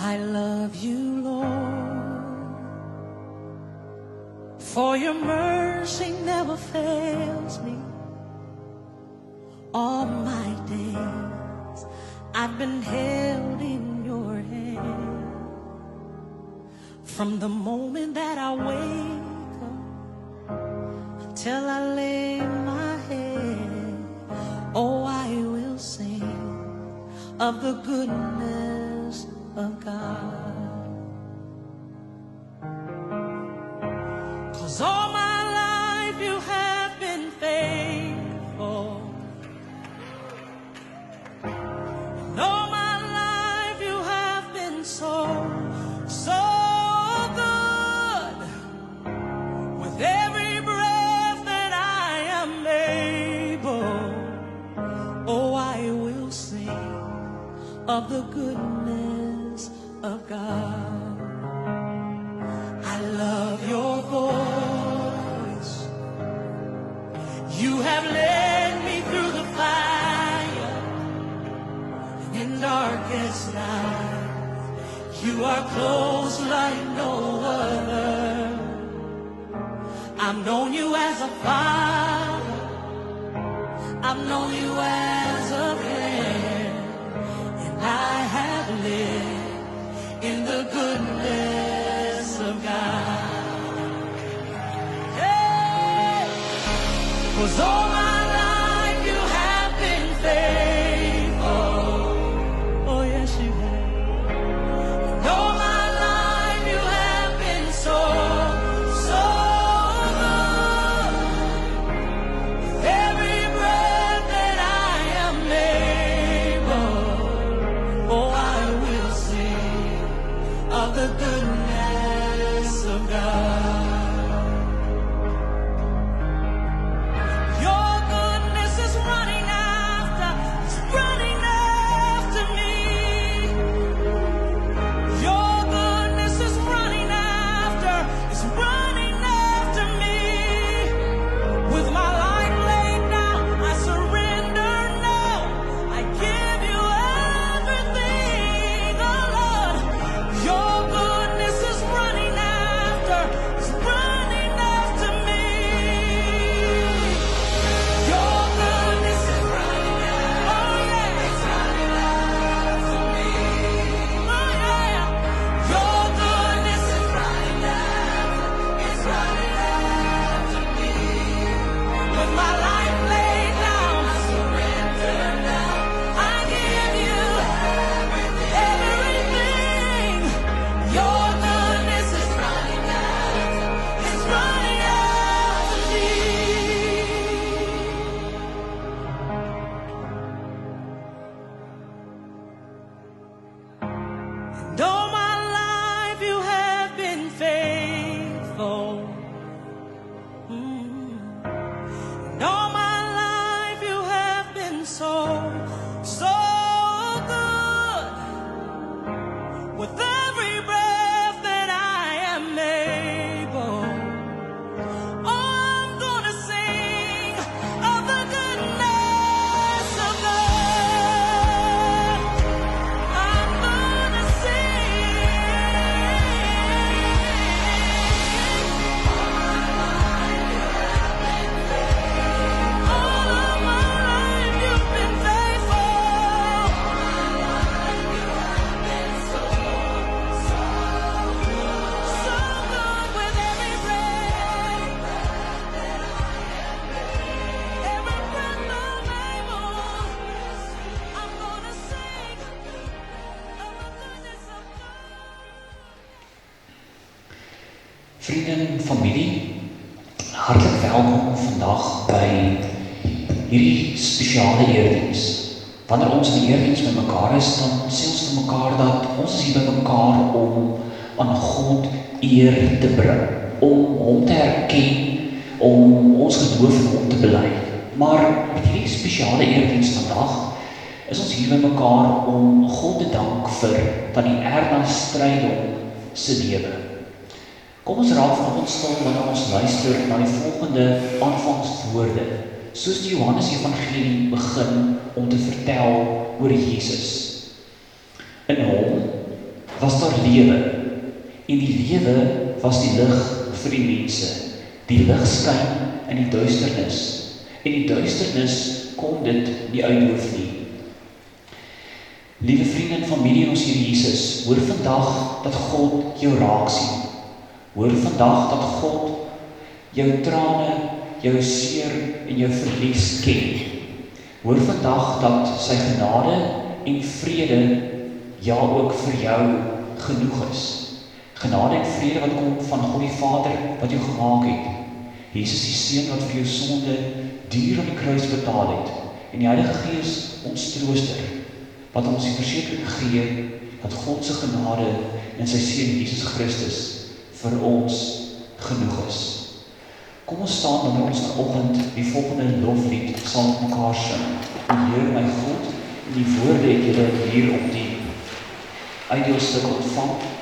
I love you, Lord, for your mercy never fails me. All my days I've been held in your hand. From the moment that I wake up till I lay my head, oh, I will sing of the goodness of God. 'Cause all my life you have been faithful. And all my life you have been so good. With every breath that I am able, oh, I will sing of the goodness of God. I love your voice. You have led me through the fire in darkest night. You are close like no other. I've known you as a father. I've known you as a friend. And I have lived in the goodness of God. Hey! 'Cause all my life you have been faithful. Oh, yes, you have. And all my life you have been so good. With every breath that I am able, oh, I will sing of the goodness of God. Your goodness is running after me. Your goodness is running after me. With my life laid down, I surrender now. I give you everything, oh Lord. Your goodness is running after me. Your goodness is running after, oh yeah, it's running after me. Oh yeah, your goodness is running after me. With my life laid down, I surrender now. I give you everything. Your goodness is running after, it's running after me. And all my life you have been faithful. And all my life you have been so good. With every breath that I am able, oh, I'm gonna sing of the goodness of God. I'm gonna sing. All of my life you've been faithful. So good with every breath I'm able. I'm gonna sing of the goodness of God. Vriende en familie, hartlik welkom vandag by hierdie spesiale eerdiens. Wanneer ons in die eerdiens by mekaar is, dan sê ons vir mekaar dat ons is hier by mekaar om aan God eer te bring, om hom te erken, om ons geloof in hom te bely. Maar met hierdie spesiale eerdiens vandag is ons hier by mekaar om God te dank vir Tannie Erna Strydom se lewe. Kom ons raak vanoggend stil wanneer ons luister na die volgende aanvangswoorde, soos die Johannes Evangelie begin om te vertel oor Jesus. In hom was daar lewe. En die lewe was die lig vir die mense. Die lig skyn in die duisternis. En die duisternis kon dit nie uitdoof nie. Liewe vriende en familie in ons Here Jesus, hoor vandag dat God jou raak sien. Hoor vandag dat God jou trane, jou seer en jou verlies ken. Hoor vandag dat sy genade en vrede ja ook vir jou genoeg is. Genade en vrede wat kom van God die Vader wat jou gemaak het. Jesus die Seun wat vir jou sonde duur aan die kruis betaal het. En die Heilige Gees ons trooster, wat ons die versekering gee, dat God se genade en sy Seun Jesus Christus vir ons genoeg is. Kom ons staan wanneer ons vanoggend die volgende loflied saam met mekaar sing. O Heer my God, en die woorde het julle hier op die uitdeelstuk ontvang.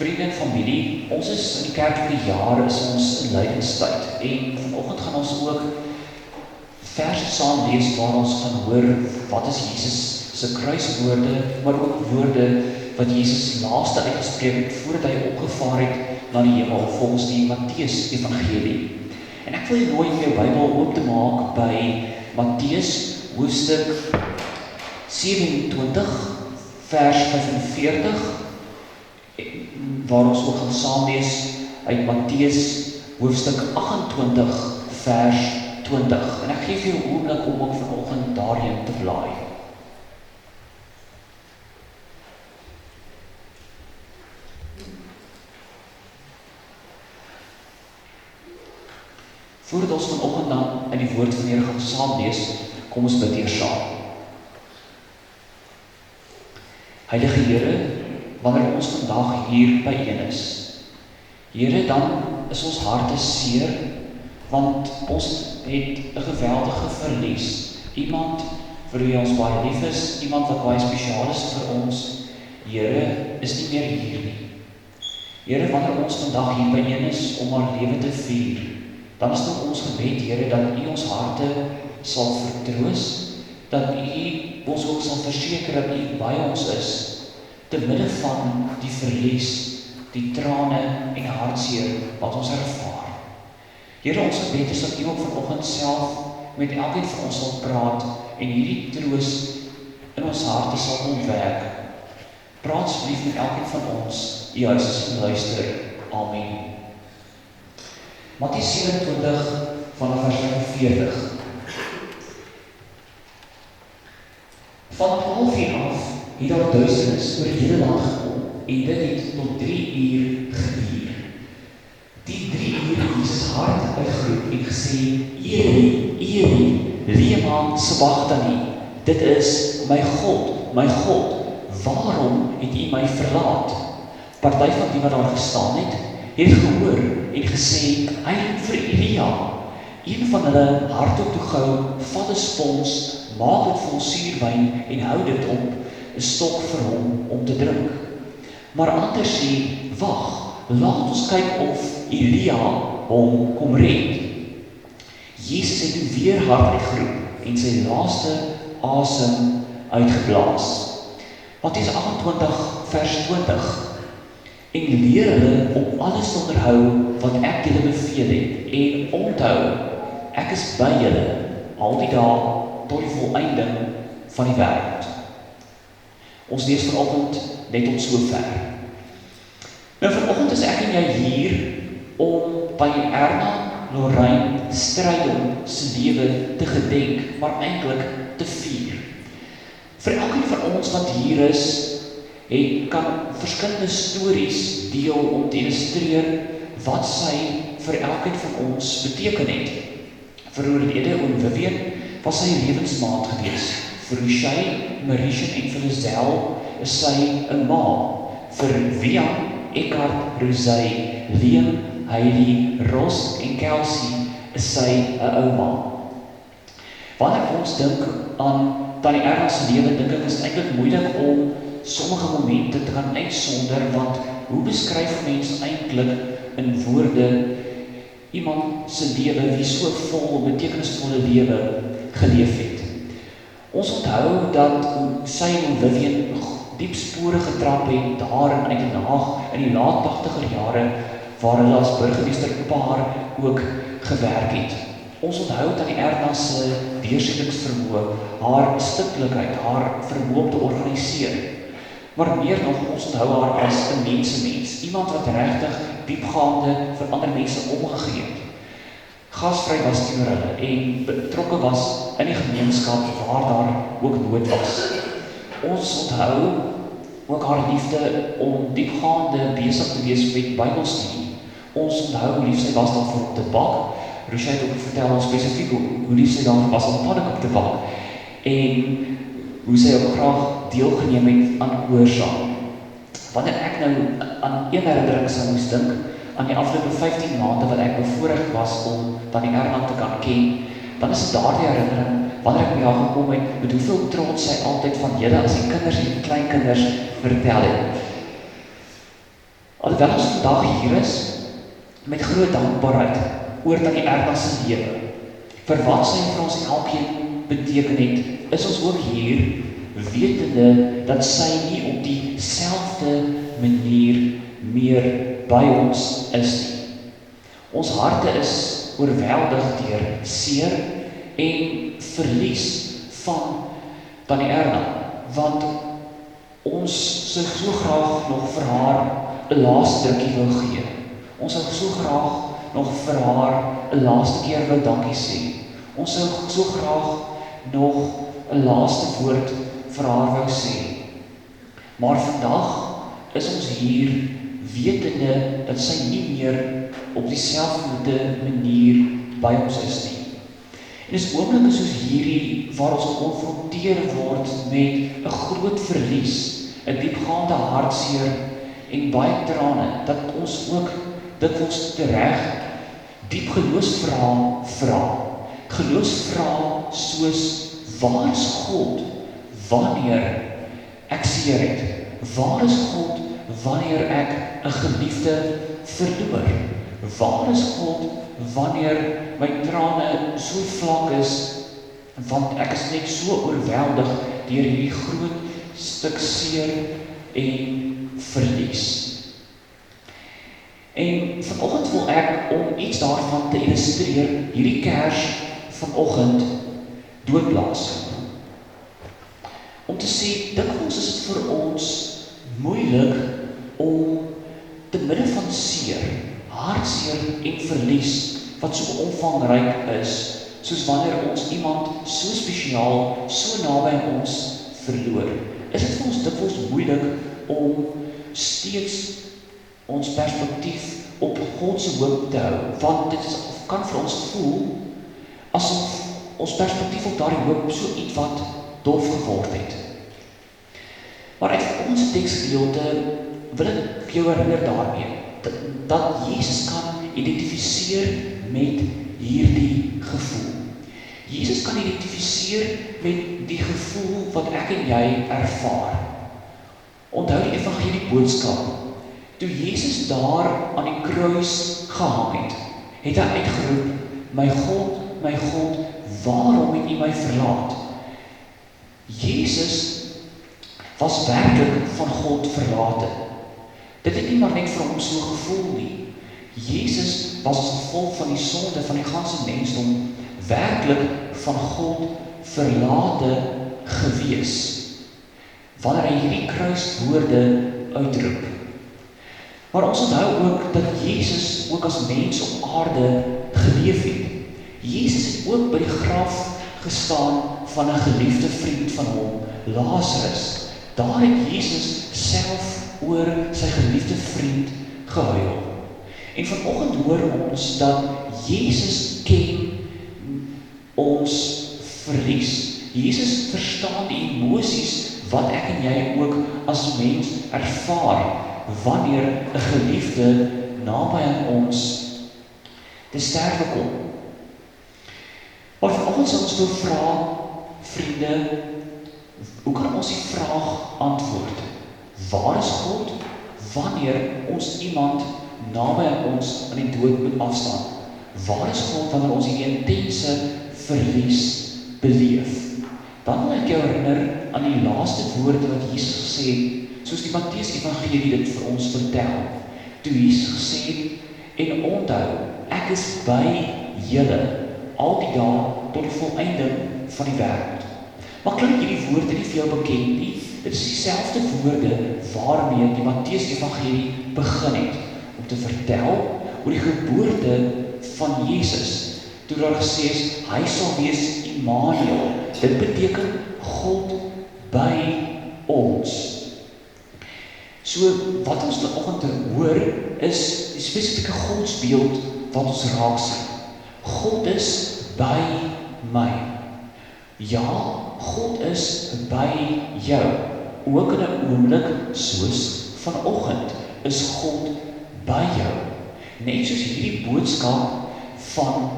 Vriende en familie, ons is in die kerklike jaar, is ons in lydenstyd. En vanoggend gaan ons ook verse saam lees waar ons gaan hoor wat is Jesus se kruiswoorde, maar ook woorde wat Jesus laaste uitgespreek het voordat hy opgevaar het na die hemel volgens die Matteus Evangelie. En ek wil jou nooi om jou Bybel oop te maak by Matteus hoofstuk 27 vers 45, waar ons ook gaan saam lees uit Matteus hoofstuk 28 vers 20. En ek geef jou 'n oomblik om ook vanoggend daarheen te blaai. Voordat ons vanoggend dan in die woord van die Here gaan saam lees, kom ons bid eers saam. Heilige Here, wanneer ons vandag hier byeen is, Here, dan is ons harte seer, want ons het 'n geweldige verlies. Iemand vir wie ons baie lief is, iemand wat baie spesiaal is vir ons, Here, is nie meer hier nie. Here, wanneer ons vandag hier byeen is om haar lewe te vier, dan is dit ons gebed, Here, dat U ons harte sal vertroos, dat U ons ook sal verseker dat U by ons is, te midde van die verlies, die trane en hartseer wat ons ervaar. Here, ons gebed is dat U ook vanoggend self met elkeen van ons sal praat en hierdie troos in ons harte sal ontwerk. Praat asseblief met elkeen van ons, U huis is en luister. Amen. Matteus 27 vanaf vers 45. Van 12:00 af het daar duisternis oor die hele land gekom en dit het tot 3 uur geduur. Die 3 uur het Jesus hard uitgeroep en gesê, Eli, Eli, lema sabachthani, dit is my God, waarom het U my verlaat? Party van die wat daar gestaan het gehoor en gesê, eindelijk vir Elia. Een van hulle hardop toe gou, vat 'n spons, maak dit vol suurwyn en hou dit op 'n stok vir hom om te drink. Maar ander sê, wag, laat ons kyk of Elia hom kom red. Jesus het toe weer hard uitgeroep en sy laaste asem uitgeblaas. Matteus 28 vers 20. En leer hulle om alles te onderhou wat ek julle beveel het, en onthou, ek is by julle al die dae tot die volëinding van die wêreld. Ons lees vanoggend net tot sover. Nou vanoggend is ek en jy hier om by Erna Lorraine Strydom se lewe te gedenk, maar eintlik te vier. Vir elkeen van ons wat hier is, kan verskillende stories deel om te illustreer wat sy vir elkeen van ons beteken het. Vir oorlede oom Vivian was sy lewensmaat gewees. Vir Richey, Marisha en vir Lisel is sy 'n ma. Vir Vian, Eckhart, Rosey, Liam, Heidi, Ros en Kelsey is sy 'n ouma. Wanneer ons dink aan Tannie Erna se lewe, dink ek is eintlik moeilik om sommige momente te gaan uitsonder, want hoe beskryf mens eintlik in woorde iemand se lewe wie so vol betekenisvolle lewe geleef het? Ons onthou dat sy en Vivian diep spore getrap het daar in Uitenhaag in die laat 80er jare, waar hulle as burgemeesterpaar ook gewerk het. Ons onthou dat die Erna se deursettingsvermoë, haar stiklikheid, haar vermoë om te organiseer. Maar meer nog, ons onthou haar as 'n mens, iemand wat regtig diepgaande vir ander mense omgegee het. Gasvry was teenoor hulle en betrokke was in die gemeenskap waar daar ook nood was. Ons onthou ook haar liefde om diepgaande besig te wees met Bybelstudie. Ons onthou hoe lief sy was daarvoor om te bak. Roosje het ook vertel ons spesifiek hoe lief sy daarvoor was om pannekop te bak. En hoe sy ook graag deelgeneem het aan koorsaam. Wanneer ek nou aan een herinnering sou moes dink, aan die afgelope 15 maande wat ek bevoorreg was om Tannie Erna te kan ken, dan is dit daardie herinnering, wanneer ek by haar gekom het, met hoeveel trots sy altyd van julle as die kinders en die kleinkinders vertel het. Alhoewel ons vandag hier is, met groot dankbaarheid oor Tannie Erna se lewe, vir wat sy vir ons elkeen beteken het, is ons ook hier, wetende dat sy nie op dieselfde manier meer by ons is nie. Ons harte is oorweldig deur seer en verlies van Tannie Erna, want ons sou so graag nog vir haar 'n laaste drukkie wil gee. Ons sou so graag nog vir haar 'n laaste keer wil dankie sê. Ons sou so graag nog 'n laaste woord vir haar wou sê. Maar vandag is ons hier wetende dat sy nie meer op dieselfde manier by ons is nie. En dis oomblikke soos hierdie waar ons gekonfronteer word met 'n groot verlies, 'n diepgaande hartseer en baie trane, dat ons ook dikwels tereg diep geloofsvrae vra. Geloofsvrae soos: waar is God wanneer ek seer het? Waar is God wanneer ek 'n geliefde verloor? Waar is God wanneer my trane so vlak is, want ek is net so oorweldig deur hierdie groot stuk seer en verlies. En vanoggend wil ek, om iets daarvan te illustreer, hierdie kers vanoggend doodblaas. Om te sê, dikwels is dit vir ons moeilik om te midde van seer, hartseer en verlies, wat so omvangryk is, soos wanneer ons iemand so spesiaal, so naby aan ons verloor, is dit vir ons dikwels moeilik om steeds ons perspektief op God se hoop te hou, want dit kan vir ons voel asof ons perspektief op daardie hoop so iets wat dof geword het. Maar uit ons teksgedeelte wil ek jou herinner daarmee, dat Jesus kan identifiseer met hierdie gevoel. Jesus kan identifiseer met die gevoel wat ek en jy ervaar. Onthou die evangelie boodskap. Toe Jesus daar aan die kruis gehang het, het hy uitgeroep: my God, waarom het U my verlaat? Jesus was werklik van God verlate. Dit het nie maar net vir hom so gevoel nie. Jesus was as gevolg van die sonde van die ganse mensdom werklik van God verlate gewees, wanneer hy hierdie kruiswoorde uitroep. Maar ons onthou ook dat Jesus ook as mens op aarde geleef het. Jesus het ook by die graf gestaan van 'n geliefde vriend van hom, Lazarus. Daar het Jesus self oor sy geliefde vriend gehuil. En vanoggend hoor ons dat Jesus ken ons verlies. Jesus verstaan die emosies wat ek en jy ook as mens ervaar wanneer 'n geliefde naby aan ons te sterwe kom. Maar vanoggend sal ons wil vra, vriende, hoe kan ons die vraag antwoord? Waar is God wanneer ons iemand naby aan ons aan die dood moet afstaan? Waar is God wanneer ons hierdie intense verlies beleef? Dan wil ek jou herinner aan die laaste woorde wat Jesus gesê het, soos die Matteus Evangelie dit vir ons vertel. Toe Jesus gesê het: en onthou, ek is by julle al die dae tot die volëinding van die wêreld. Maar klink hierdie woorde nie vir jou bekend nie? Dit is dieselfde woorde waarmee die Matteus Evangelie begin het, om te vertel oor die geboorte van Jesus. Toe daar gesê is, hy sal wees Immanuel. Dit beteken God by ons. So, wat ons vanoggend hoor, is die spesifieke godsbeeld wat ons raak sien. God is by my. Ja, God is by jou. Ook in 'n oomblik soos vanoggend is God by jou. Net soos hierdie boodskap van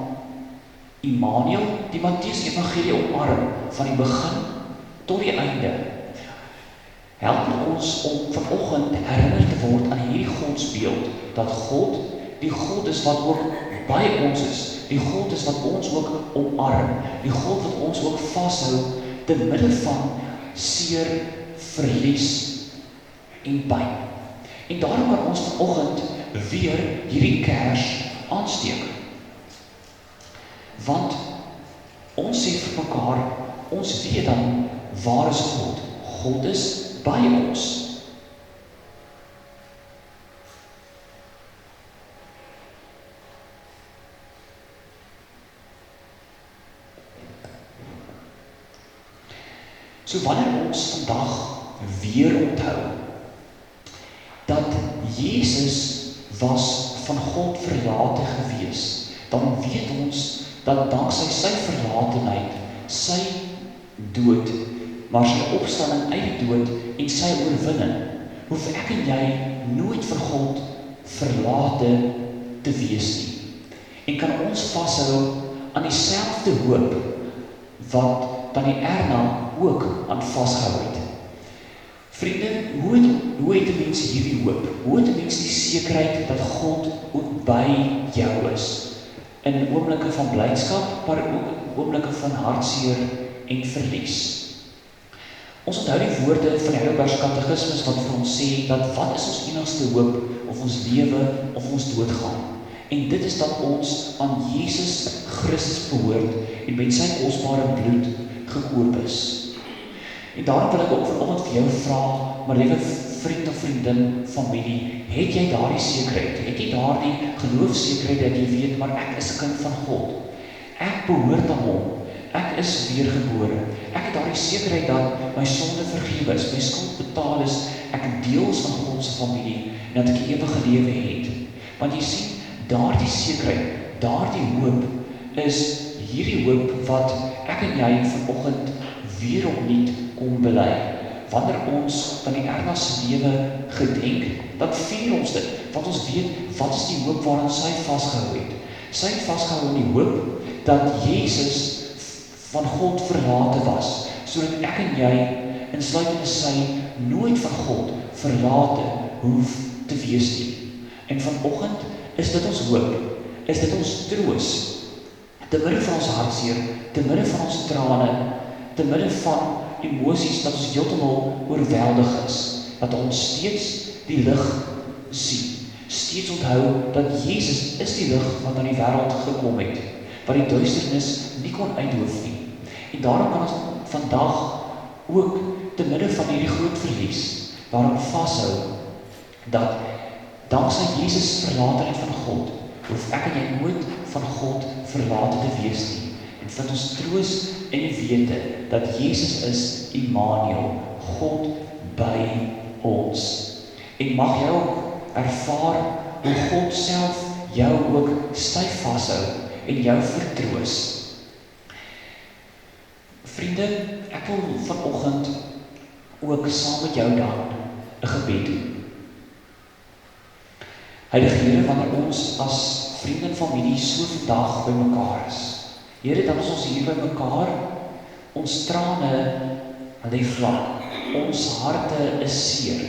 Immanuel, die Matteus Evangelie omarm van die begin tot die einde. Help ons om vanoggend herinner te word aan hierdie godsbeeld, dat God, die God is wat ook by ons is, die God is wat ons ook omarm, die God wat ons ook vashou, te midde van seer, verlies en pyn. En daarom kan ons vanoggend weer hierdie kers aansteek. Want ons sê vir mekaar, ons weet dan, waar is God? God is by ons. So wanneer ons vandag weer onthou, dat Jesus was van God verlate gewees, dan weet ons dat danksy sy verlatenheid, sy dood, maar sy opstanding uit die dood en sy oorwinning, hoef ek en jy nooit vir God verlate te wees nie. En kan ons vashou aan dieselfde hoop wat Tannie Erna ook aan vasgehou het. Vriende, hoe het 'n mens hierdie hoop? Hoe het 'n mens die sekerheid dat God ook by jou is? In oomblikke van blydskap, maar ook in oomblikke van hartseer en verlies. Ons onthou die woorde van die Heidelbergse Katekismes wat vir ons sê dat wat is ons enigste hoop of ons lewe of ons doodgaan? En dit is dat ons aan Jesus Christus behoort en met sy kosbare bloed gekoop is. En daarom wil ek ook vanoggend vir jou vra, maar liewe vriend of vriendin, familie, het jy daardie sekerheid? Het jy daardie geloofsekerheid dat jy weet, maar ek is 'n kind van God. Ek behoort aan hom. Ek is weergebore. Ek het daardie sekerheid dat my sonde vergewe is, my skuld betaal is, ek deel is van God se familie en dat ek 'n ewige lewe het. Want jy sien, daardie sekerheid, daardie hoop is hierdie hoop wat ek en jy vanoggend weer opnuut kom bely. Wanneer ons van die Erna se lewe gedenk, dan vier ons dit, want ons weet wat is die hoop waaraan sy vasgehou het. Sy het vasgehou in die hoop dat Jezus van God verlate was, sodat ek en jy, insluitende sy, nooit van God verlate hoef te wees nie. En vanoggend is dit ons hoop, is dit ons troos, te midde van ons hartseer, te midde van ons trane, te midde van emosies dat ons heeltemal oorweldig is, dat ons steeds die lig sien, steeds onthou dat Jezus is die lig wat aan die wêreld gekom het, wat die duisternis nie kon uitdoof nie. En daarom kan ons vandag ook te midde van hierdie groot verlies daarom vashou dat danksy Jesus verlatenheid van God, hoef ek en jy nooit van God verlate te wees nie. En vind ons troos in die wete dat Jesus is Immanuel, God by ons. En mag jy ook ervaar hoe God self jou ook styf vashou en jou vertroos. Vriende, ek wil vanoggend ook saam met jou dan 'n gebed doen. Heilige Here, wanneer ons as vriende en familie so vandag by mekaar is, Here, dan is ons hier by mekaar, ons trane lê vlak, ons harte is seer.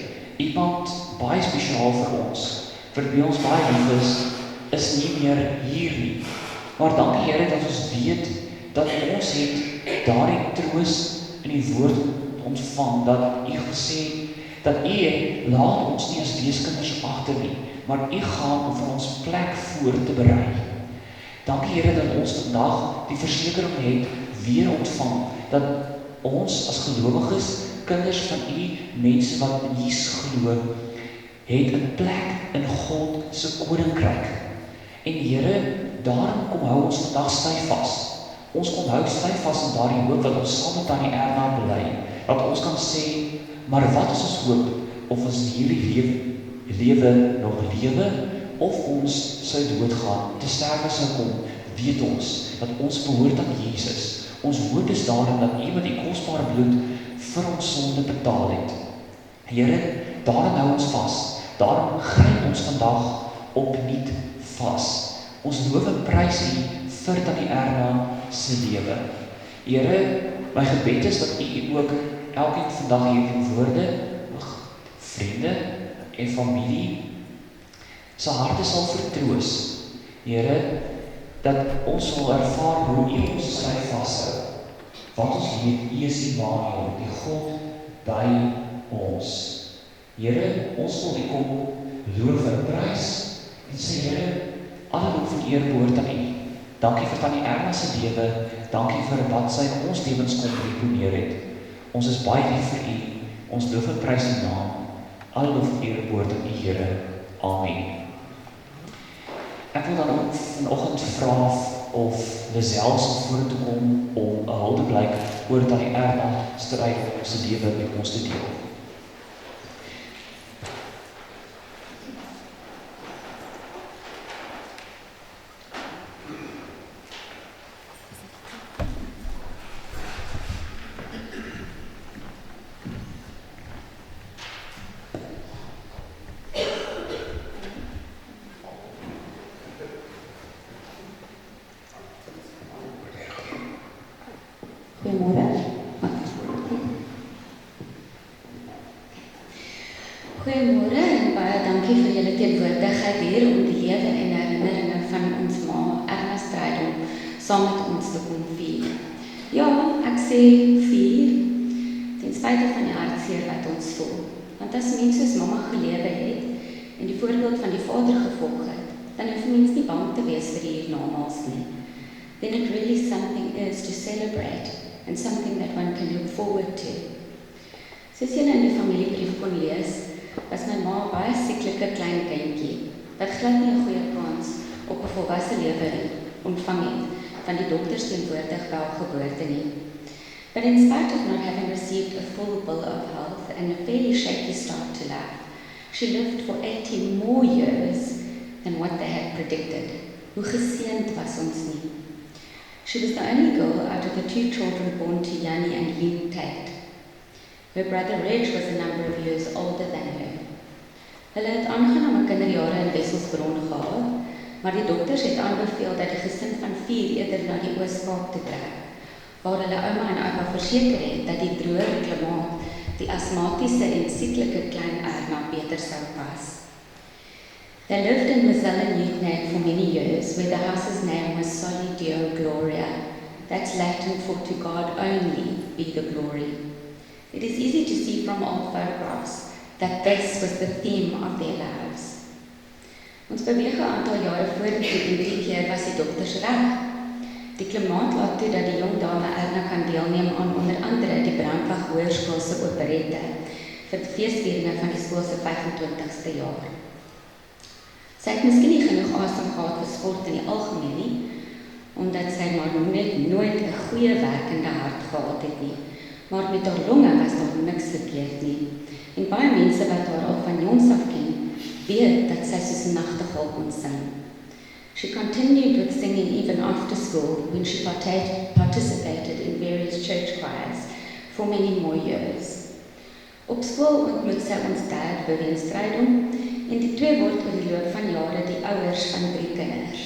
Iemand baie spesiaal vir ons, vir wie ons baie lief is nie meer hier nie. Maar dankie Here dat ons weet dat ons het daardie troos in die woord ontvang, dat U gesê dat U laat ons nie as weeskinders agter nie, maar U gaan om vir ons plek voor te berei. Dankie Here dat ons vandag die versekering het weer ontvang, dat ons as gelowiges, kinders van U, mense wat in Jesus glo, het 'n plek in God se koninkryk. En Here, daarom kom hou ons vandag styf vas. Ons kom hou styf vas in daardie hoop wat ons saam met Tannie Erna bely, dat ons kan sê, maar wat is ons hoop, of ons hierdie lewe nog lewe, of ons sou doodgaan, te sterwe sou kom, weet ons, dat ons behoort aan Jesus. Ons hoop is daarin dat U met die kosbare bloed vir ons sonde betaal het. Here, daarin hou ons vas, daarin gryp ons vandag opnuut vas. Ons loof en prys U vir Tannie Erna se lewe. Here, my gebed is dat U ook elkeen vandag hierdie woorde, vriende en familie, sy harte sal vertroos. Here, dat ons sal ervaar hoe U ons sy vashou. Want ons weet, U is Immanuel, die God by ons. Here, ons wil U kom loof en prys en sê, Here, alle lof en eer behoort aan U. Dankie vir Tannie Erna se lewe, dankie vir wat sy in ons lewens kontribueer het. Ons is baie lief vir U, ons loof en prys U naam. Alle lof en eer behoort aan U, Here. Amen. Ek wil dan ook vanoggend vra of Lisel sal vorentoe kom om 'n huldeblyk oor Tannie Erna stryd om se lewe met ons te deel. Goeiemôre en baie dankie vir julle teenwoordigheid hier om die lewe en herinneringe van ons ma Erna Strydom saam met ons te kom vier. Ja, ek sê vier, ten spyte van die hartseer wat ons voel. Want as mens soos mamma gelewe het en die voorbeeld van die Vader gevolg het, dan hoef mens nie bang te wees vir die hiernamaals nie. Then it really something is to celebrate and something that one can look forward to. Soos julle in die familiebrief kon lees, was my ma baie sieklike klein kindjie, wat glad nie 'n goeie kans op 'n volwasse lewe ontvang het van die dokters teenwoordig by haar geboorte nie. But in spite of not having received a full bill of health and a fairly shaky start to life, she lived for 18 more years than what they had predicted. Hoe geseënd was ons nie. She was the only girl out of the 2 children born to Yanni and Lynn Tate. Her brother Reg was a number of years older than her. Hulle het aangename kinderjare in Wesselsbron gehad, maar die dokters het aanbeveel dat die gesin van 4 eerder na die Oos-Kaap te trek, waar hulle ouma en oupa verseker het dat die droë klimaat die asmatiese en sieklike klein Erna beter sou pas. They lived in Mozilla Newtnate for many years, where the house's name was Soli Deo Gloria. That's Latin for to God only be the glory. It is easy to see from old photographs that this was the theme of their lives. Ons beweeg 'n aantal jare vorentoe en 3 keer was die dokters reg. Die klimaat laat toe dat die jong dame Erna kan deelneem aan onder andere die Brandwag Hoërskool se operette vir die feesvieringe van die skool se 25ste jaar. Sy het miskien nie genoeg asem gehad vir sport in die algemeen nie, omdat sy maar net nooit 'n goeie werkende hart gehad het nie. Maar met haar longe was daar niks verkeerd nie. En baie mense wat haar al van jongs af ken, weet dat sy soos 'n nagtegaal kon sing. She continued with singing even after school when she participated in various church choirs for many more years. Op skool ontmoet sy ons dad, Vivian Strydom, en die twee word oor die loop van jare die ouers van 3 kinders.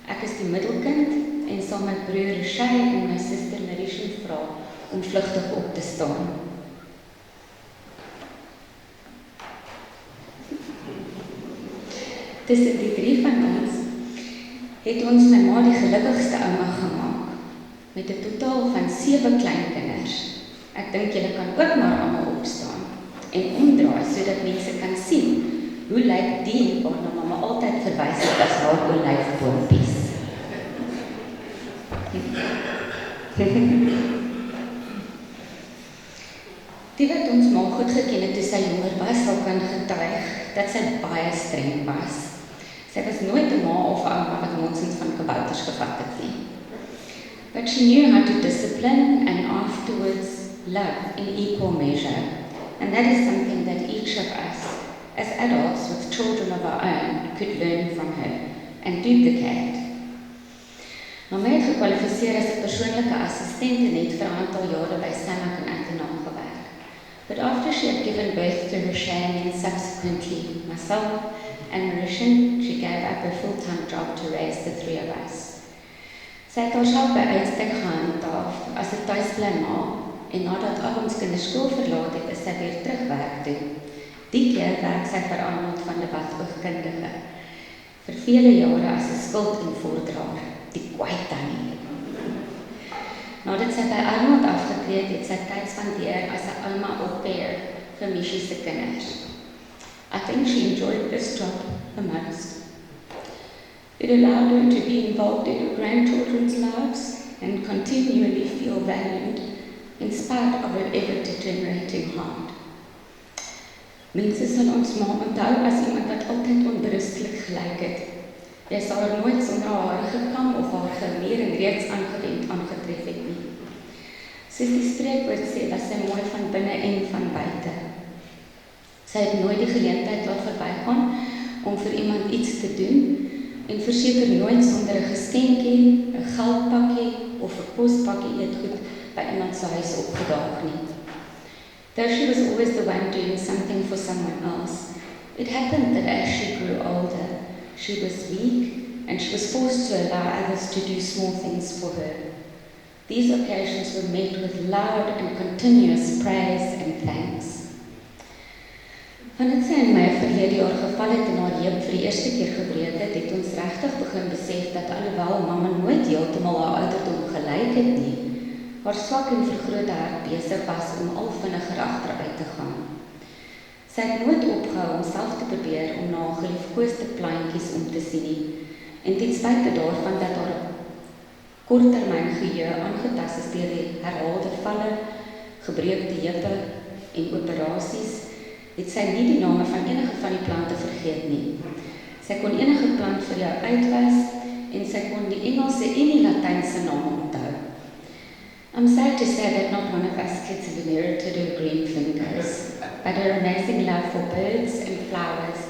Ek is die middelkind en saam met broer Shay en my suster Marisha vra om vlugtig op te staan. Tussen die 3 van ons het ons my ma die gelukkigste ouma gemaak, met 'n totaal van 7 kleinkinders. Ek dink julle kan ook maar almal opstaan en omdraai sodat mense kan sien hoe lyk die waarna mamma altyd verwys het as haar olyfboompies. Die wat ons ma goed geken het toe sy jonger was, sal kan getuig dat sy baie streng was. Sy was nooit 'n ma of 'n ouma wat nonsens van kabouters gevat het nie. But she knew how to discipline and afterwards love in equal measure. And that is something that each of us, as adults with children of our own, could learn from her and duplicate. Mamma het gekwalifiseer as 'n persoonlike assistent en het vir 'n aantal jare by Samak en Antonaal gewerk. But after she had given birth to Roshane and subsequently myself and Marisha, she gave up her full-time job to raise the 3 of us. Sy het haarself by uitstek gehandhaaf as 'n tuisbly ma en nadat al ons kinders skool verlaat het, is sy weer terug werk toe. Die keer werk sy vir Arnold van der Walt oogkundige vele jare as 'n skuld-invordraer, die kwaai tannie. Nadat sy by Arnold afgetree het, sy tyd spandeer as 'n ouma au pair vir Michie se kinders. I think she enjoyed this job the most. It allowed her to be involved in her grandchildren's lives and continually feel valued in spite of her ever-deteriorating heart. Mense sal ons ma onthou as iemand wat altyd onberustelik gelyk het. Jy sal haar nooit sonder haar hare gekam of haar geweer en reeds aangewend aangetref het nie. Soos die spreekwoord sê, was sy mooi van binne en van buite. Sy het nooit die geleentheid laat verbygaan om vir iemand iets te doen en verseker nooit sonder 'n geskenkie, 'n geldpakkie of 'n pospakkie eetgoed by iemand se huis opgedaag nie. Though she was always the one doing something for someone else, it happened that as she grew older, she was weak and she was forced to allow others to do small things for her. These occasions were met with loud and continuous praise and thanks. Vandat sy in my verlede jaar geval het en haar heup vir die eerste keer gebreek het ons regtig begin besef dat alhoewel mamma nooit heeltemal haar ouderdom gelyk het nie, haar swak en vergrote hart besig was om al vinniger agteruit te gaan. Sy het nooit opgehou om self te probeer om na haar geliefkoeste plantjies om te sien nie, en ten spyte daarvan dat haar korttermyn geheue aangetast is deur die herhaalde valle, gebreekte heupe en operasies, het sy nie die name van enige van die plante vergeet nie. Sy kon enige plant vir jou uitwys en sy kon die Engelse en die Latynse name onthou. I'm sad to say that not one of us kids have inherited her green fingers, but her amazing love for birds and flowers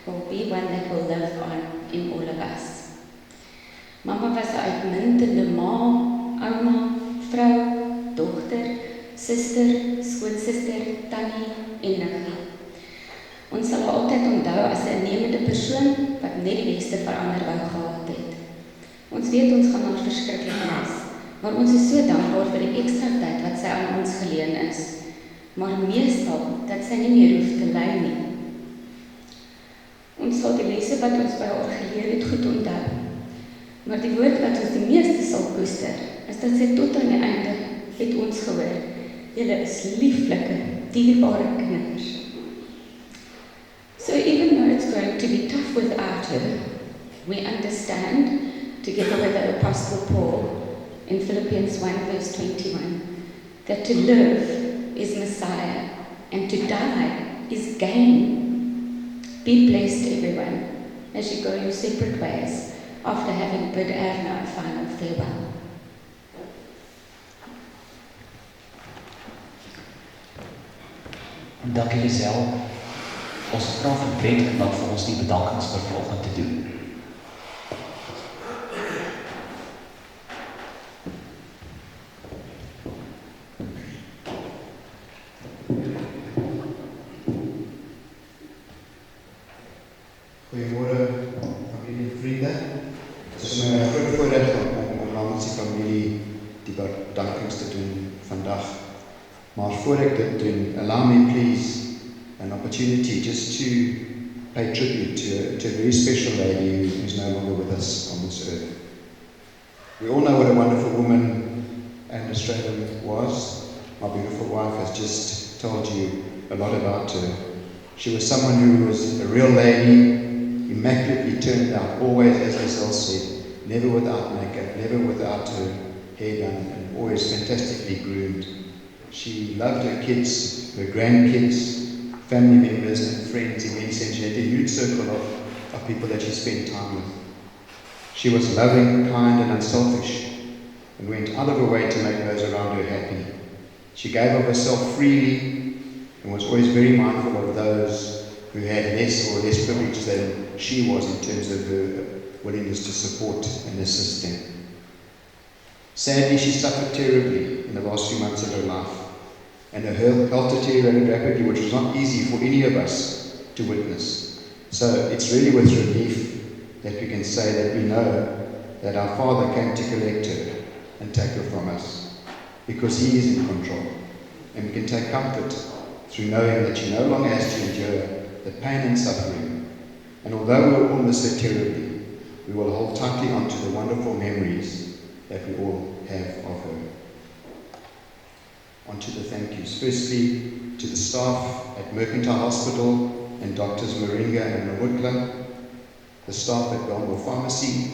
will be one that will live on in all of us. Mama was 'n uitmuntende ma, ouma, vrou, dogter, suster, skoonsister, tannie en niggie. Ons sal haar altyd onthou as 'n innemende persoon wat net die beste vir ander wou gehad het. Ons weet ons gaan haar verskriklik mis, maar ons is so dankbaar vir die ekstra tyd wat sy aan ons geleen is, maar meestal dat sy nie meer hoef te ly nie. Ons sal die lesse wat ons by haar geleer het goed onthou, maar die woord wat ons die meeste sal koester, is dat sy tot aan die einde het ons gehoor, julle is lieflike, dierbare kinders. So even though it's going to be tough without her, we understand, together with the Apostle Paul in Philippians 1 verse 21, that to live is Messiah and to die is gain. Be blessed, everyone, as you go your separate ways after having bid Erna a final farewell. Dankie Lisel. Ons vra vir Brent om dan vir ons die bedankingsvervolging te doen. Goeiemôre familie en vriende. Het is my 'n groot voorreg om namens die familie die bedankings te doen vandag. Maar voor ek dit doen, allow me please an opportunity just to pay tribute to a very special lady who is no longer with us on this earth. We all know what a wonderful woman Anne Stradham was. My beautiful wife has just told you a lot about her. She was someone who was a real lady, immaculately turned out, always, as Lisel said, never without makeup, never without her hair done, and always fantastically groomed. She loved her kids, her grandkids, family members and friends immensely, and she had a huge circle of people that she spent time with. She was loving, kind and unselfish, and went out of her way to make those around her happy. She gave of herself freely and was always very mindful of those who had less or less privilege than she was in terms of her willingness to support and assist them. Sadly, she suffered terribly in the last few months of her life, and her health deteriorated rapidly, which was not easy for any of us to witness. So it's really with relief that we can say that we know that our Father came to collect her and take her from us, because He is in control. And we can take comfort through knowing that she no longer has to endure the pain and suffering. And although we will all miss her terribly, we will hold tightly onto the wonderful memories that we all have of her. On to the thank yous. Firstly, to the staff at Mercantile Hospital and Doctors Moringa and Nawutla, the staff at Belmore Pharmacy,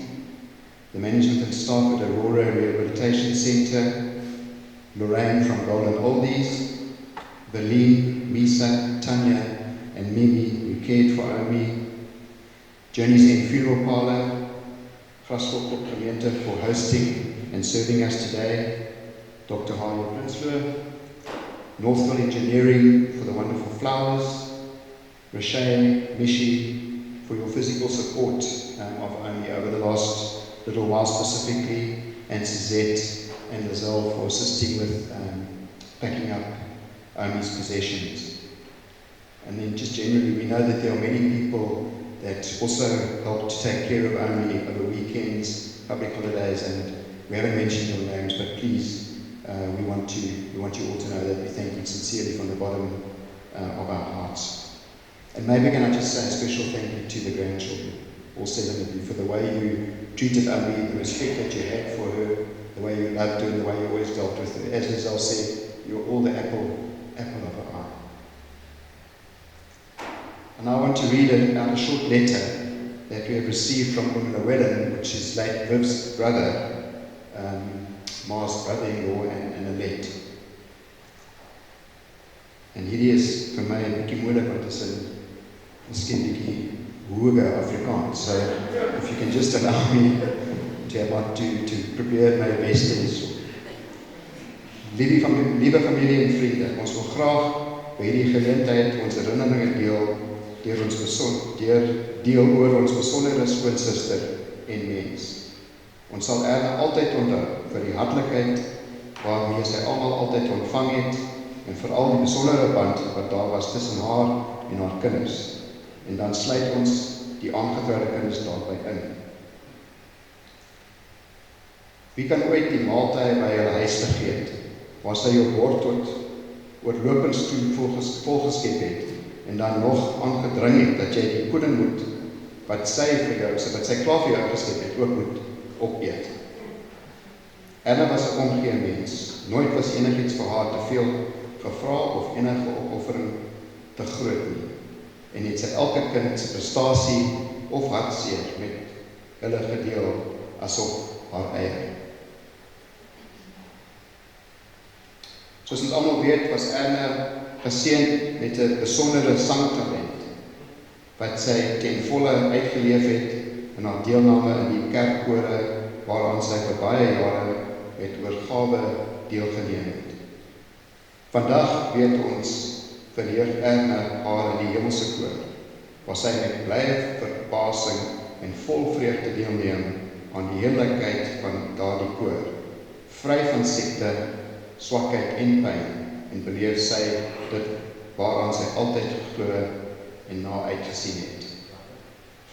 the management and staff at Aurora Rehabilitation Centre, Lorraine from Golden Oldies, Berlin, Misa, Tanya, and Mimi, who cared for Omi, Journey's End Funeral Parlour, Grasveld Gemeente for hosting and serving us today, Dr. Harley Prinsloo, Northville Engineering for the wonderful flowers, Rochelle, Mishi, for your physical support of Omi over the last little while specifically, and Suzette and Lizelle for assisting with packing up Omi's possessions. And then just generally, we know that there are many people that also help to take care of Omi over weekends, public holidays, and we haven't mentioned your names, but please, we want you all to know that we thank you sincerely from the bottom of our hearts. And maybe can I just say a special thank you to the grandchildren, all 7 of you, for the way you treated Omi, the respect that you had for her, the way you loved her, and the way you always dealt with her. As Lizelle said, you're all the apple of her eye. And I want to read out a short letter that we have received from Llewellyn, which is late Viv's brother, Ma's brother-in-law and Alette. En hierdie is vir my 'n bietjie moeilik want dit is miskien bietjie hoë Afrikaans. So if you can just allow me to prepare my best in this. Liewe familie en vriende, ons wil graag by hierdie geleentheid ons herinneringe deel oor ons besondere skoonsister en mens. Ons sal Erna altyd onthou vir die hartlikheid waarmee sy almal altyd ontvang het en veral die besondere band wat daar was tussen haar en haar kinders. En dan sluit ons die aangetroude kinders daarby in. Wie kan ooit die maaltye by hulle huis vergeet, waar sy jou bord tot oorlopends toe volgeskep het en dan nog aangedring het dat jy die pudding moet, wat sy klaar vir jou geskep het, ook moet opeet. Erna was 'n omgee mens. Nooit was enigiets vir haar te veel gevra of enige opoffering te groot nie. En het sy elke kind se prestasie of hartseer met hulle gedeel asof haar eie. Soos ons almal weet, was Erna geseënd met 'n besondere sangtalent wat sy ten volle uitgeleef het in haar deelname in die kerkkore waaraan sy vir baie jare met oorgawe deelgeneem het. Vandag weet ons verheer Erna haar in die hemelse koor, waar sy met blye verbasing en vol vreugde deelneem aan die heerlikheid van daardie koor, vry van siekte, swakheid en pyn, en beleef sy dit waaraan sy altyd geglo en na uitgesien het.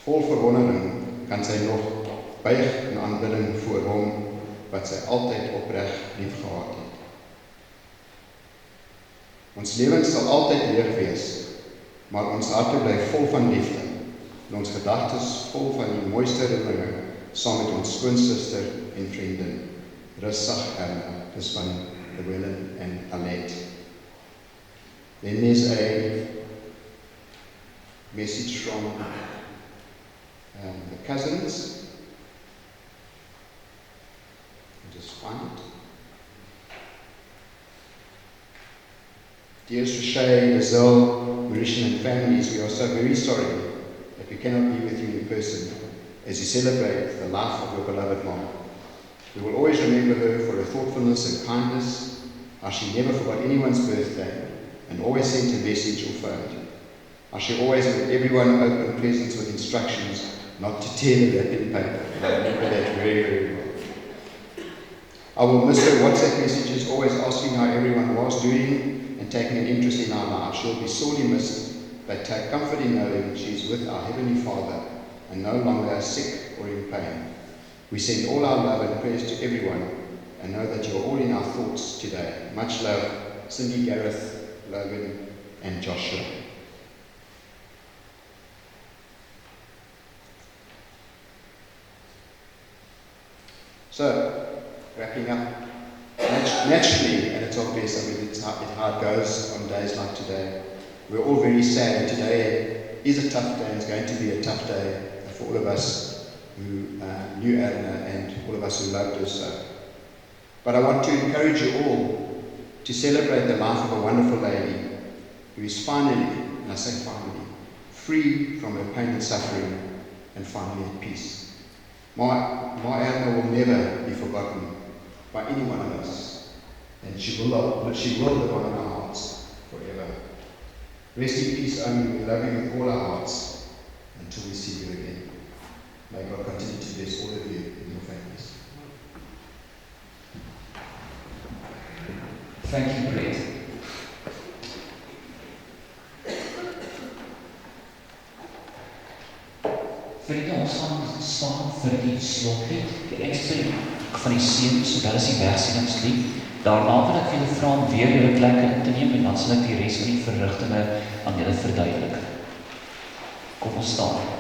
Vol verwondering kan sy nog buig in aanbidding voor hom, wat sy altyd opreg lief gehad het. Ons lewens sal altyd leeg wees, maar ons harte bly vol van liefde, en ons gedagtes vol van die mooiste herinneringe, saam met ons skoonsister en vriendin, Rustig Erna, dis van Llewellyn and Alette. Then there's a message from the cousins. I'll just find it. Dear Rochelle, Lizelle, Mauritian and families, we are so very sorry that we cannot be with you in person as you celebrate the life of your beloved mom. We will always remember her for her thoughtfulness and kindness, how she never forgot anyone's birthday and always sent a message or phoned. How she always made everyone open presents with instructions not to tear the wrapping paper. I remember that very, very well. I will miss her WhatsApp messages, always asking how everyone was doing and taking an interest in our lives. She'll be sorely missed, but take comfort in knowing she's with our Heavenly Father and no longer sick or in pain. We send all our love and prayers to everyone and know that you're all in our thoughts today. Much love, Cindy, Gareth, Logan and Joshua. So, wrapping up, naturally, and it's obvious, I mean, it's how it goes on days like today. We're all very sad. Today is a tough day, it's going to be a tough day for all of us who knew Adna and all of us who loved her so. But I want to encourage you all to celebrate the life of a wonderful lady who is finally, and I say finally, free from her pain and suffering and finally at peace. My Adna will never be forgotten by any one of us, and she will live on in our hearts forever. Rest in peace, Omi. We love you with all our hearts until we see you again. May God continue to bless all of you and your families. Thank you, Brett. Vriende, ons gaan staan vir die slotlied, die eindstryd van die seun, so dat is die wegsieningslied. Daarna wil ek julle vra om weer julle plekke in te neem en dan sal ek die res van die verrigtinge aan julle verduidelik. Kom ons staan.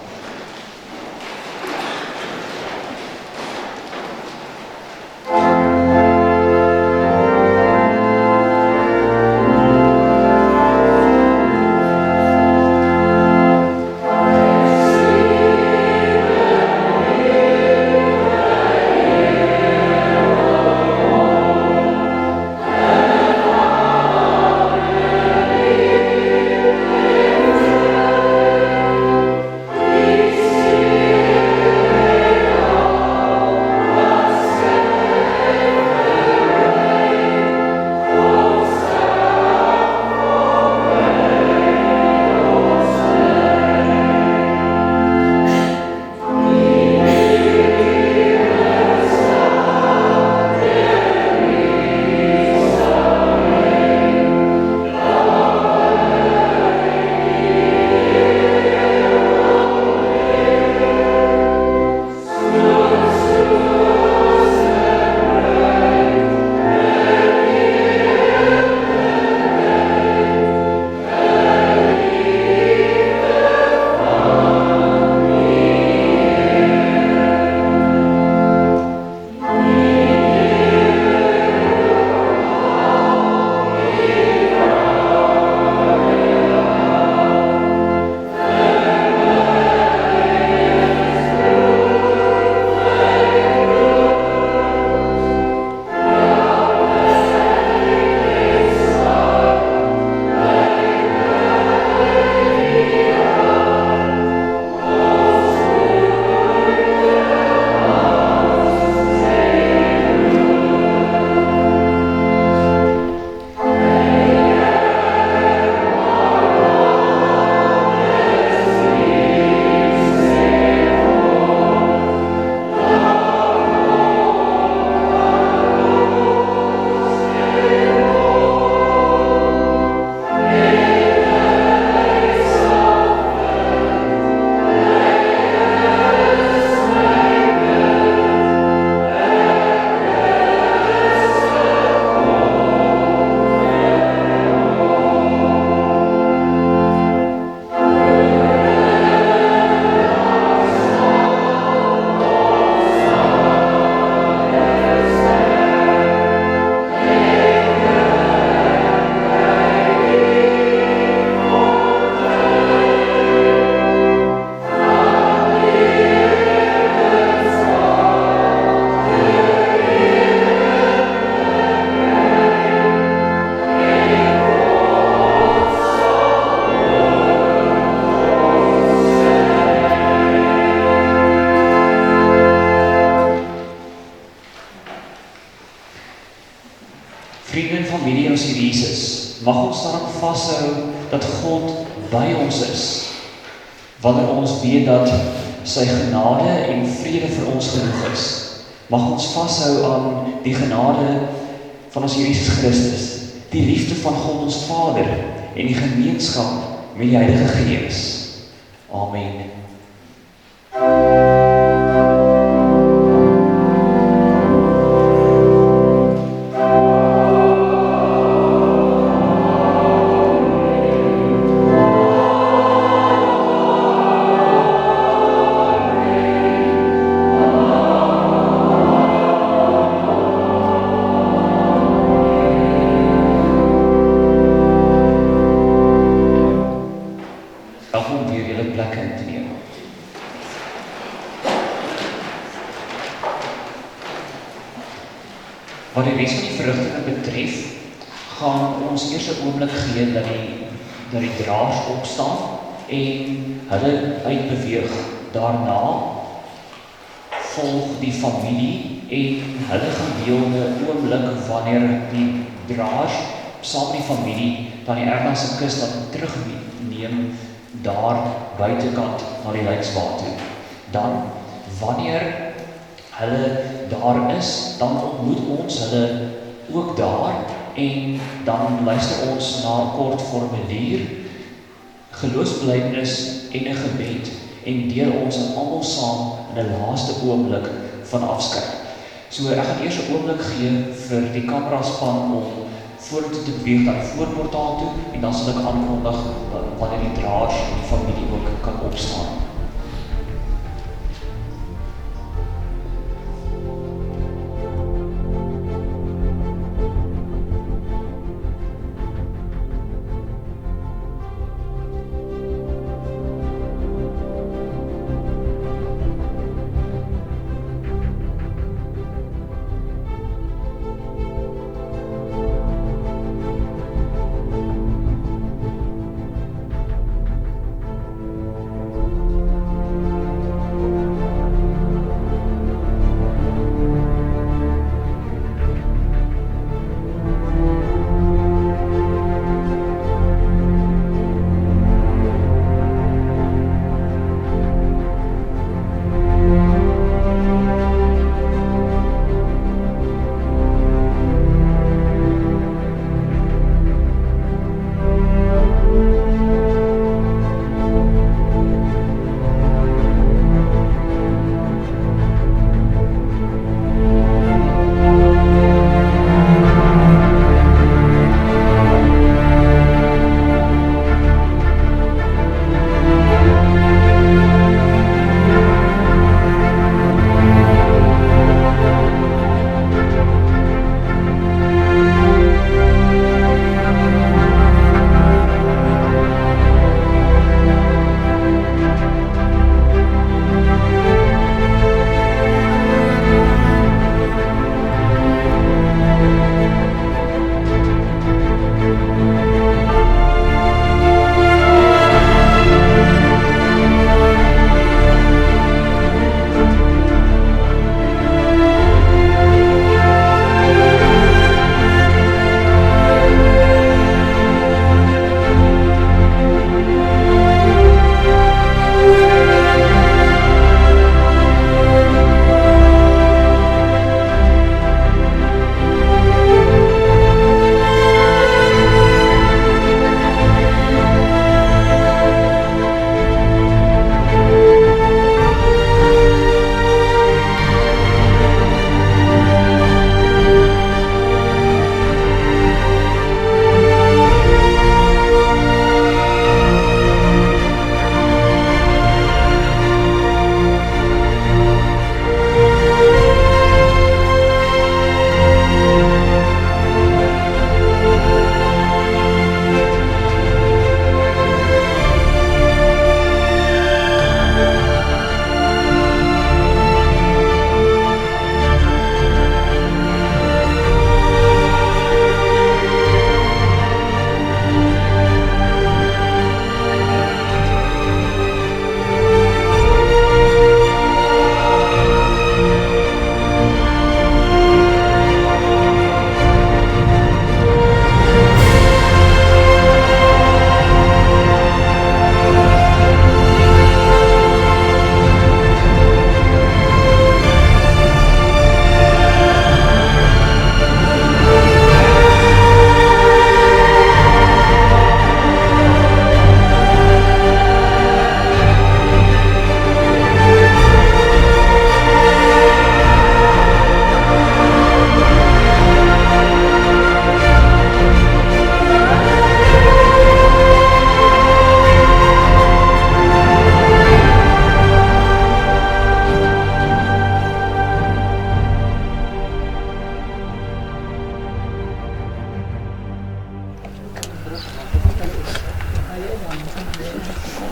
Vriende en familie ons Here Jesus, mag ons daarop vashou dat God by ons is. Wanneer ons weet dat sy genade en vrede vir ons genoeg is, mag ons vashou aan die genade van ons Here Jesus Christus, die liefde van God ons Vader en die gemeenskap met die Heilige Gees. Amen. Wat die res van die verrigtinge betref, gaan ons eers 'n oomblik gee dat die draers opstaan en hulle uitbeweeg. Daarna volg die familie en hulle gaan deel 'n oomblik wanneer die draers saam met die familie dan die Erna se kus dan terugneem daar buitekant na die lijksbaar toe. Dan, wanneer hulle daar is, dan ontmoet ons hulle ook daar en dan luister ons na 'n kort formulier, geloofsbelijdenis en 'n gebed en deel ons almal saam in 'n laaste oomblik van afskeid. So ek gaan eers 'n oomblik gee vir die kameraspan om vorentoe te beweeg na die voorportaal toe en dan sal ek aankondig wanneer die draers en die familie ook kan opstaan.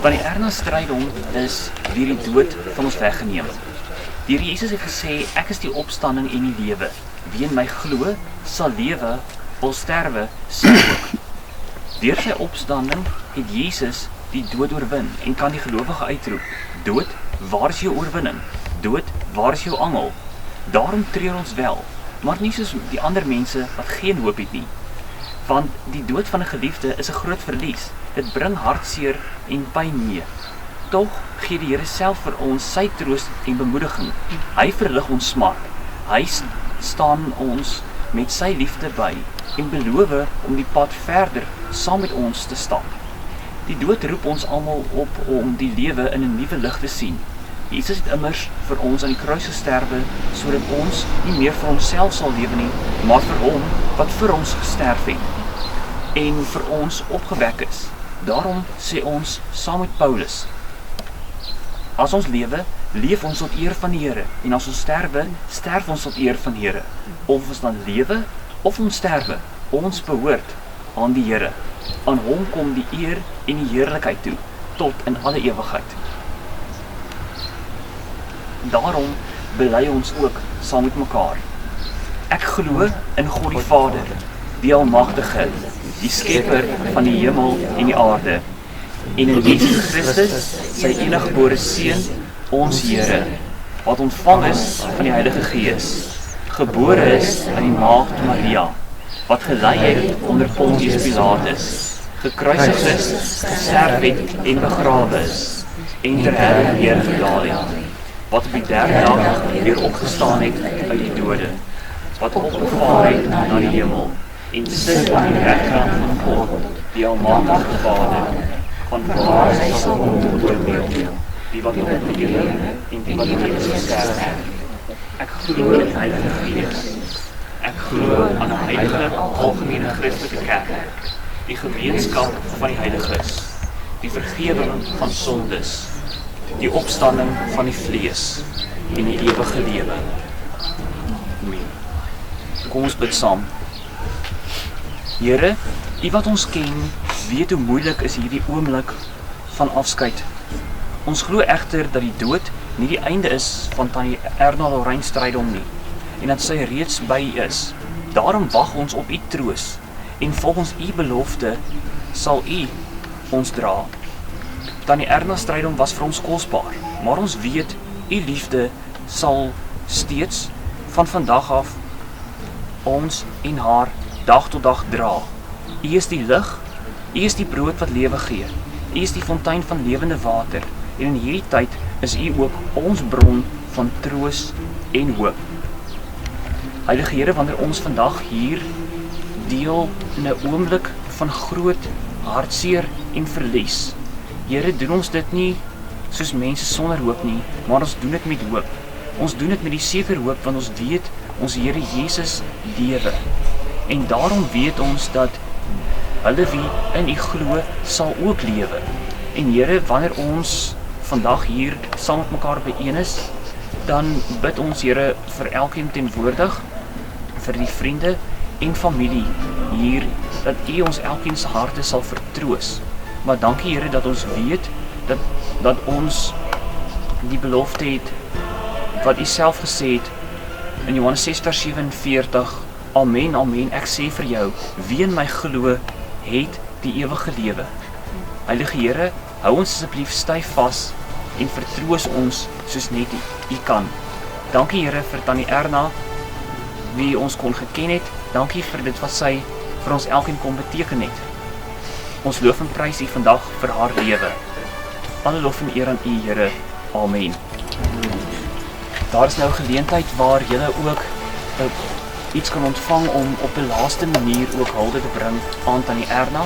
Want die Erna strydom is deur die dood van ons weggeneem. Die Here Jesus het gesê, ek is die opstanding en die lewe. wie in my glo, sal lewe, al sterwe, sal ook. Deur sy opstanding het Jesus die dood oorwin en kan die gelowige uitroep: dood, waar is jou oorwinning? Dood, waar is jou angel? Daarom treur ons wel, maar nie soos die ander mense wat geen hoop het nie. Want die dood van 'n geliefde is 'n groot verlies. Dit bring hartseer en pyn mee. Tog gee die Here self vir ons sy troost en bemoediging. Hy verlig ons smart. Hy staan ons met sy liefde by en beloof om die pad verder saam met ons te stap. Die dood roep ons almal op om die lewe in 'n nuwe lig te sien. Jesus het immers vir ons aan die kruis gesterwe, sodat ons nie meer vir onsself sal lewe nie, maar vir hom wat vir ons gesterf het en vir ons opgewek is. Daarom sê ons saam met Paulus: as ons lewe, leef ons tot eer van die Here, en as ons sterwe, sterf ons tot eer van die Here. Of ons dan lewe of ons sterwe, ons behoort aan die Here. Aan hom kom die eer en die heerlikheid toe, tot in alle ewigheid. Daarom bely ons ook saam met mekaar: ek glo in God die Vader, die Almagtige, die Skepper van die hemel en die aarde, en in Jesus Christus, sy eniggebore Seun, ons Here, wat ontvang is van die Heilige Gees, gebore is aan die maagd Maria, wat gelei het onder Pontius Pilatus, gekruisig is, gesterf het en begrawe is, en ter helle neergedaal het, wat op die derde dag weer opgestaan het uit die dode, wat opgevaar het na die hemel, en sit aan die regterhand van God, die Almagtige Vader, van waar hy sal kom te oordeel, die wat op die lewe en die wat reeds gesterf het. Ek glo in die Heilige Gees. Ek glo aan 'n heilige, algemene Christelike kerk, die gemeenskap van die heiliges, die vergewing van sondes, die opstanding van die vlees en die ewige lewe. Amen. Kom ons bid saam. Here, U wat ons ken, weet hoe moeilik is hierdie oomblik van afskeid. Ons glo egter dat die dood nie die einde is van Tannie Erna Lorraine Strydom nie, en dat sy reeds by U is. Daarom wag ons op U troos, en volgens U belofte sal U ons dra. Tannie Erna Strydom was vir ons kosbaar, maar ons weet U liefde sal steeds van vandag af ons en haar dag tot dag dra. U is die lig, U is die brood wat lewe gee, U is die fontein van lewende water, en in hierdie tyd is U ook ons bron van troos en hoop. Heilige Here, wanneer ons vandag hier deel in 'n oomblik van groot hartseer en verlies, Here, doen ons dit nie soos mense sonder hoop nie, maar ons doen dit met hoop. Ons doen dit met die sekere hoop, want ons weet ons Here Jesus lewe. En daarom weet ons dat hulle wie in U glo, sal ook lewe. En Here, wanneer ons vandag hier saam met mekaar byeen is, dan bid ons Here vir elkeen teenwoordig, vir die vriende en familie hier, dat U ons elkeen se harte sal vertroos. Maar dankie Here dat ons weet dat ons die belofte het wat U self gesê het in Johannes 6:47, Amen, amen, ek sê vir jou, wie in my glo, het die ewige lewe. Heilige Here, hou ons asseblief styf vas en vertroos ons soos net U kan. Dankie Here vir Tannie Erna, wie ons kon geken het. Dankie vir dit wat sy vir ons elkeen kon beteken het. Ons loof en prys U vandag vir haar lewe. Alle lof en eer aan U, Here. Amen. Daar is nou 'n geleentheid waar julle ook iets kan ontvang om op 'n laaste manier ook hulde te bring aan Tannie Erna.